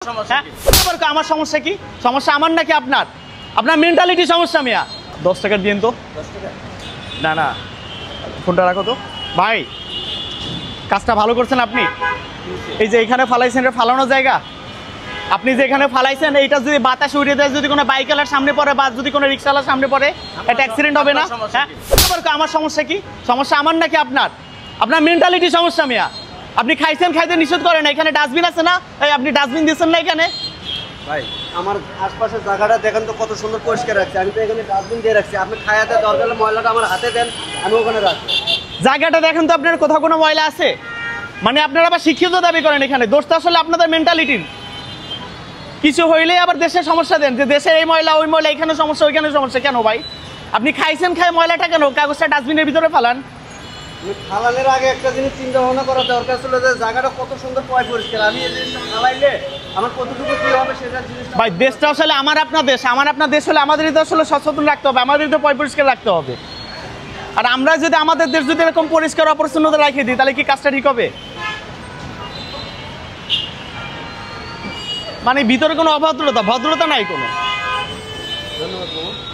আমার সমস্যা কি? সমস্যা আমার নাকি আপনার? আপনার মেন্টালিটি সমস্যা। মিয়া 10 টাকা দিন তো। 10 টাকা? না না, ফোনটা রাখো তো ভাই। কাজটা ভালো করছেন আপনি। এই যে এখানে ফালাইছেন, এটা ফালানো জায়গা। আপনি যে এখানে ফালাইছেন, এইটা যদি বাতাস উড়ে দেয়, যদি কোনো বাইকওয়ালার সামনে পড়ে বা যদি কোনো রিক্সাওয়ালার সামনে পড়ে, এটা অ্যাক্সিডেন্ট হবে না? হ্যাঁ, আমার সমস্যা কি? সমস্যা আমার নাকি আপনার? আপনার মেন্টালিটি সমস্যা। মিয়া আপনি খাইছেন, খাইতে নিষেধ করেন। এখানে ডাস্টবিন আছে না? এই আপনি ডাস্টবিন দিচ্ছেন না এখানে? ভাই আমার আশপাশের জায়গাটা দেখেন তো কত সুন্দর পরিষ্কার রাখছি। আমি তো এখানে ডাস্টবিন দিয়ে রাখছি। আপনি খায়াতে দরকার হলে ময়লাটা আমার হাতে দেন, আমি ওখানে রাখি। জায়গাটা দেখেন তো আপনার কোথাও কোনো ময়লা আছে? মানে আপনারা আবার শিক্ষিত দাবি করেন। এখানে দোষটা আসলে আপনাদের মেন্টালিটির। কিছু হইলেই আবার দেশের সমস্যা দেন, যে দেশে এই ময়লা ওই ময়লা, এখানে সমস্যা ওইখানে সমস্যা। কেন ভাই? আপনি খাইছেন, খাই ময়লাটা কেন কাগজটা ডাস্টবিনের ভিতরে ফেলান? ফালানোর আগে একটা জিনিস চিন্তা ভাবনা করা দরকার ছিল যে জায়গাটা কত সুন্দর পরিষ্কার। আমি এই জিনিসটা ফালাইলে আমার কতটুকু কি হবে সেটা জিনিসটা। ভাই দেশটা আসলে আমার আপনার দেশ। আমার আপনার দেশ হলে আমাদেরই তো আসলে সচেতন রাখতে হবে, আমাদেরই তো পরিষ্কার রাখতে হবে। আর আমরা যদি আমাদের দেশ যদি এরকম পরিষ্কার অপরিচ্ছন্নতা রাখে দিই, তাহলে কি কাজটা ঠিক হবে? মানে ভিতরে কোনো অভদ্রতা, ভদ্রতা নাই কোনো। ধন্যবাদ।